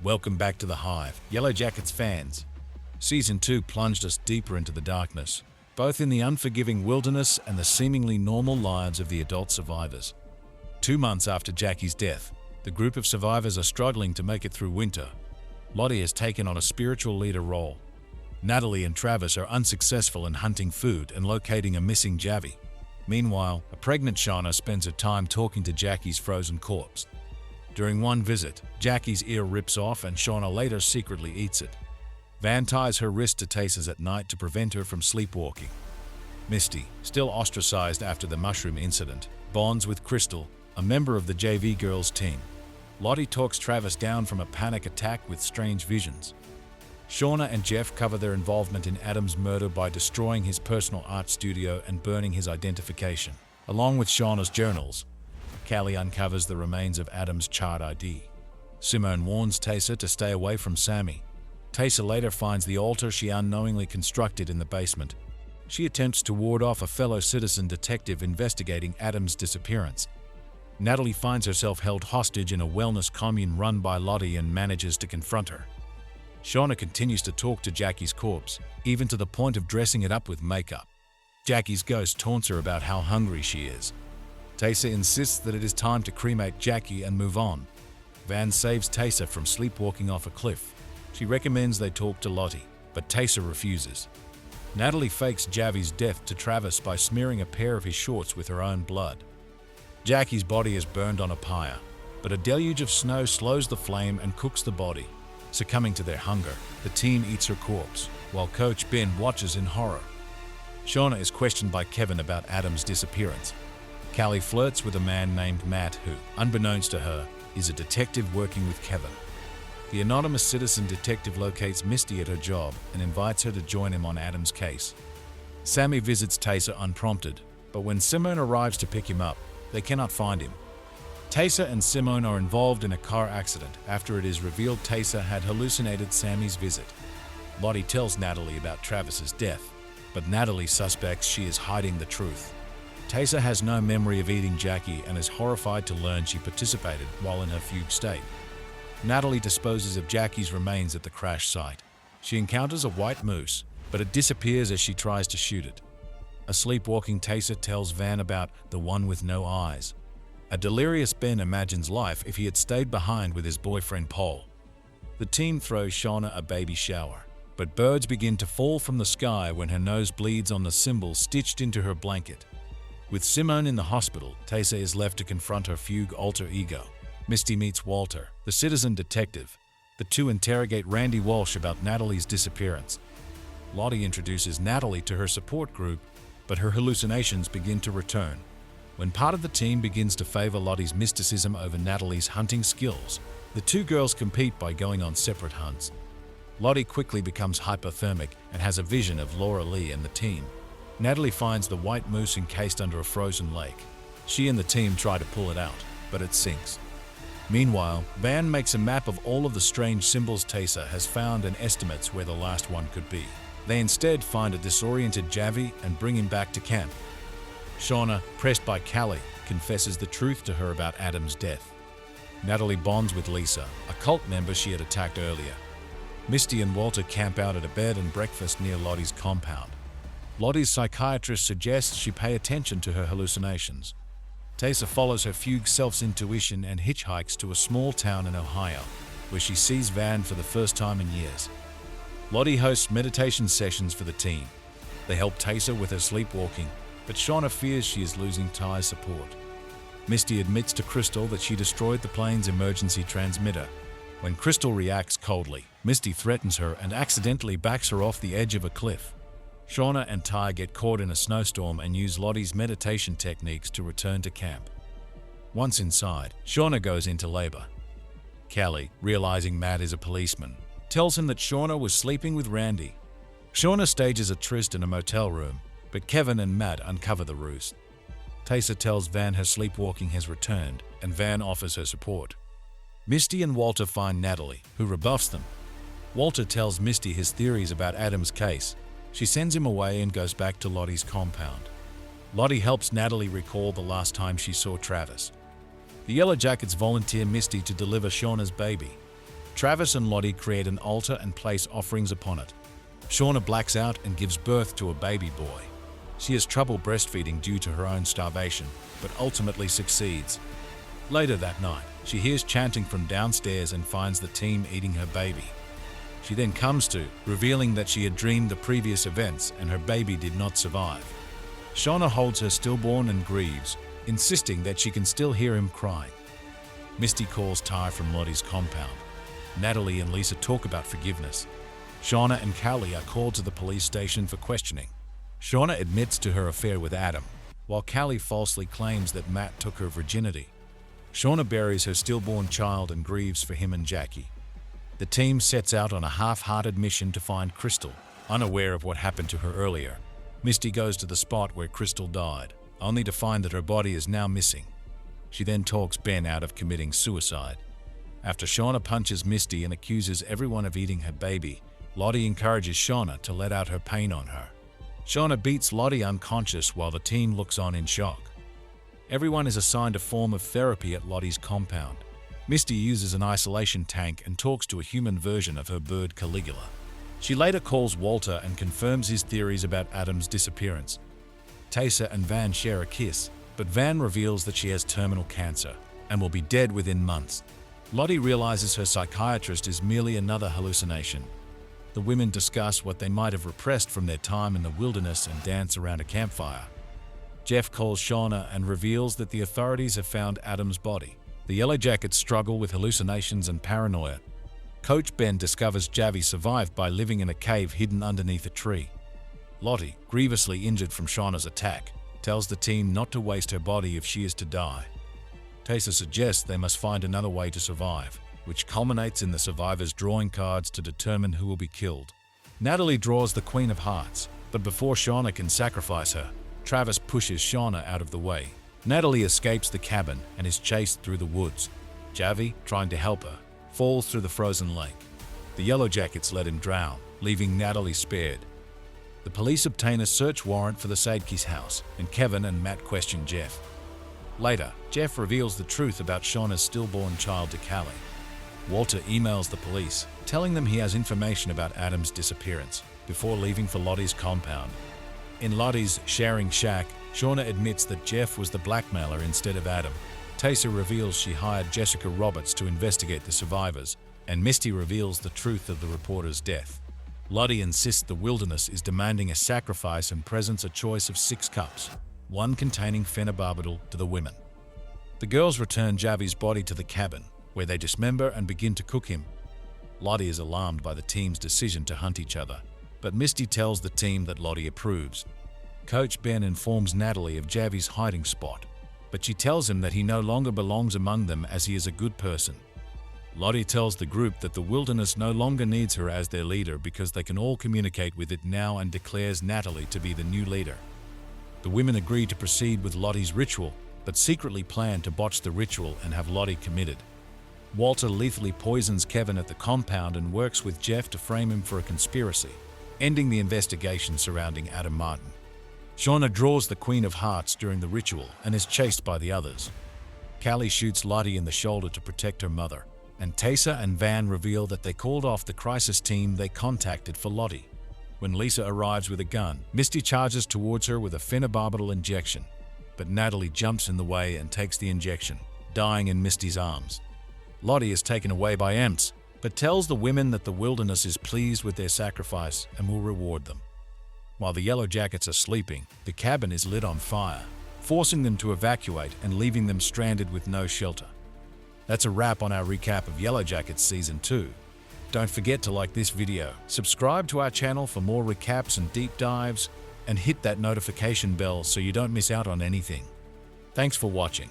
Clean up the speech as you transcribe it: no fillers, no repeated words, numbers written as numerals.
Welcome back to the Hive, YellowJackets fans. Season 2 plunged us deeper into the darkness, both in the unforgiving wilderness and the seemingly normal lives of the adult survivors. 2 months after Jackie's death, the group of survivors are struggling to make it through winter. Lottie has taken on a spiritual leader role. Natalie and Travis are unsuccessful in hunting food and locating a missing Javi. Meanwhile, a pregnant Shauna spends her time talking to Jackie's frozen corpse. During one visit, Jackie's ear rips off and Shauna later secretly eats it. Van ties her wrist to Taysa's at night to prevent her from sleepwalking. Misty, still ostracized after the mushroom incident, bonds with Crystal, a member of the JV girls team. Lottie talks Travis down from a panic attack with strange visions. Shauna and Jeff cover their involvement in Adam's murder by destroying his personal art studio and burning his identification. Along with Shauna's journals, Callie uncovers the remains of Adam's child ID. Simone warns Taysa to stay away from Sammy. Taysa later finds the altar she unknowingly constructed in the basement. She attempts to ward off a fellow citizen detective investigating Adam's disappearance. Natalie finds herself held hostage in a wellness commune run by Lottie and manages to confront her. Shauna continues to talk to Jackie's corpse, even to the point of dressing it up with makeup. Jackie's ghost taunts her about how hungry she is. Taysa insists that it is time to cremate Jackie and move on. Van saves Taysa from sleepwalking off a cliff. She recommends they talk to Lottie, but Taysa refuses. Natalie fakes Javi's death to Travis by smearing a pair of his shorts with her own blood. Jackie's body is burned on a pyre, but a deluge of snow slows the flame and cooks the body. Succumbing to their hunger, the team eats her corpse, while Coach Ben watches in horror. Shauna is questioned by Kevin about Adam's disappearance. Callie flirts with a man named Matt who, unbeknownst to her, is a detective working with Kevin. The anonymous citizen detective locates Misty at her job and invites her to join him on Adam's case. Sammy visits Taysa unprompted, but when Simone arrives to pick him up, they cannot find him. Taysa and Simone are involved in a car accident after it is revealed Taysa had hallucinated Sammy's visit. Lottie tells Natalie about Travis's death, but Natalie suspects she is hiding the truth. Taysa has no memory of eating Jackie and is horrified to learn she participated while in her fugue state. Natalie disposes of Jackie's remains at the crash site. She encounters a white moose, but it disappears as she tries to shoot it. A sleepwalking Taysa tells Van about the one with no eyes. A delirious Ben imagines life if he had stayed behind with his boyfriend Paul. The team throws Shauna a baby shower, but birds begin to fall from the sky when her nose bleeds on the symbol stitched into her blanket. With Simone in the hospital, Taysa is left to confront her fugue alter ego. Misty meets Walter, the citizen detective. The two interrogate Randy Walsh about Natalie's disappearance. Lottie introduces Natalie to her support group, but her hallucinations begin to return. When part of the team begins to favor Lottie's mysticism over Natalie's hunting skills, the two girls compete by going on separate hunts. Lottie quickly becomes hypothermic and has a vision of Laura Lee and the team. Natalie finds the white moose encased under a frozen lake. She and the team try to pull it out, but it sinks. Meanwhile, Van makes a map of all of the strange symbols Taysa has found and estimates where the last one could be. They instead find a disoriented Javi and bring him back to camp. Shauna, pressed by Callie, confesses the truth to her about Adam's death. Natalie bonds with Lisa, a cult member she had attacked earlier. Misty and Walter camp out at a bed and breakfast near Lottie's compound. Lottie's psychiatrist suggests she pay attention to her hallucinations. Taysa follows her fugue self's intuition and hitchhikes to a small town in Ohio, where she sees Van for the first time in years. Lottie hosts meditation sessions for the team. They help Taysa with her sleepwalking, but Shauna fears she is losing Ty's support. Misty admits to Crystal that she destroyed the plane's emergency transmitter. When Crystal reacts coldly, Misty threatens her and accidentally backs her off the edge of a cliff. Shauna and Ty get caught in a snowstorm and use Lottie's meditation techniques to return to camp. Once inside, Shauna goes into labor. Callie, realizing Matt is a policeman, tells him that Shauna was sleeping with Randy. Shauna stages a tryst in a motel room, but Kevin and Matt uncover the ruse. Taysa tells Van her sleepwalking has returned, and Van offers her support. Misty and Walter find Natalie, who rebuffs them. Walter tells Misty his theories about Adam's case. She sends him away and goes back to Lottie's compound. Lottie helps Natalie recall the last time she saw Travis. The YellowJackets volunteer Misty to deliver Shauna's baby. Travis and Lottie create an altar and place offerings upon it. Shauna blacks out and gives birth to a baby boy. She has trouble breastfeeding due to her own starvation, but ultimately succeeds. Later that night, she hears chanting from downstairs and finds the team eating her baby. She then comes to, revealing that she had dreamed the previous events and her baby did not survive. Shauna holds her stillborn and grieves, insisting that she can still hear him crying. Misty calls Ty from Lottie's compound. Natalie and Lisa talk about forgiveness. Shauna and Callie are called to the police station for questioning. Shauna admits to her affair with Adam, while Callie falsely claims that Matt took her virginity. Shauna buries her stillborn child and grieves for him and Jackie. The team sets out on a half-hearted mission to find Crystal, unaware of what happened to her earlier. Misty goes to the spot where Crystal died, only to find that her body is now missing. She then talks Ben out of committing suicide. After Shauna punches Misty and accuses everyone of eating her baby, Lottie encourages Shauna to let out her pain on her. Shauna beats Lottie unconscious while the team looks on in shock. Everyone is assigned a form of therapy at Lottie's compound. Misty uses an isolation tank and talks to a human version of her bird Caligula. She later calls Walter and confirms his theories about Adam's disappearance. Taysa and Van share a kiss, but Van reveals that she has terminal cancer and will be dead within months. Lottie realizes her psychiatrist is merely another hallucination. The women discuss what they might have repressed from their time in the wilderness and dance around a campfire. Jeff calls Shauna and reveals that the authorities have found Adam's body. The YellowJackets struggle with hallucinations and paranoia. Coach Ben discovers Javi survived by living in a cave hidden underneath a tree. Lottie, grievously injured from Shauna's attack, tells the team not to waste her body if she is to die. Taysa suggests they must find another way to survive, which culminates in the survivors drawing cards to determine who will be killed. Natalie draws the Queen of Hearts, but before Shauna can sacrifice her, Travis pushes Shauna out of the way. Natalie escapes the cabin and is chased through the woods. Javi, trying to help her, falls through the frozen lake. The YellowJackets let him drown, leaving Natalie spared. The police obtain a search warrant for the Sadke's house, and Kevin and Matt question Jeff. Later, Jeff reveals the truth about Shauna's stillborn child to Callie. Walter emails the police, telling them he has information about Adam's disappearance, before leaving for Lottie's compound. In Lottie's sharing shack, Shauna admits that Jeff was the blackmailer instead of Adam. Taysa reveals she hired Jessica Roberts to investigate the survivors, and Misty reveals the truth of the reporter's death. Lottie insists the wilderness is demanding a sacrifice and presents a choice of 6 cups, one containing phenobarbital, to the women. The girls return Javi's body to the cabin, where they dismember and begin to cook him. Lottie is alarmed by the team's decision to hunt each other, but Misty tells the team that Lottie approves. Coach Ben informs Natalie of Javi's hiding spot, but she tells him that he no longer belongs among them as he is a good person. Lottie tells the group that the wilderness no longer needs her as their leader because they can all communicate with it now, and declares Natalie to be the new leader. The women agree to proceed with Lottie's ritual, but secretly plan to botch the ritual and have Lottie committed. Walter lethally poisons Kevin at the compound and works with Jeff to frame him for a conspiracy, ending the investigation surrounding Adam Martin. Shauna draws the Queen of Hearts during the ritual and is chased by the others. Callie shoots Lottie in the shoulder to protect her mother, and Taysa and Van reveal that they called off the crisis team they contacted for Lottie. When Lisa arrives with a gun, Misty charges towards her with a phenobarbital injection, but Natalie jumps in the way and takes the injection, dying in Misty's arms. Lottie is taken away by Emts, but tells the women that the wilderness is pleased with their sacrifice and will reward them. While the YellowJackets are sleeping, the cabin is lit on fire, forcing them to evacuate and leaving them stranded with no shelter. That's a wrap on our recap of YellowJackets Season 2. Don't forget to like this video, subscribe to our channel for more recaps and deep dives, and hit that notification bell so you don't miss out on anything. Thanks for watching.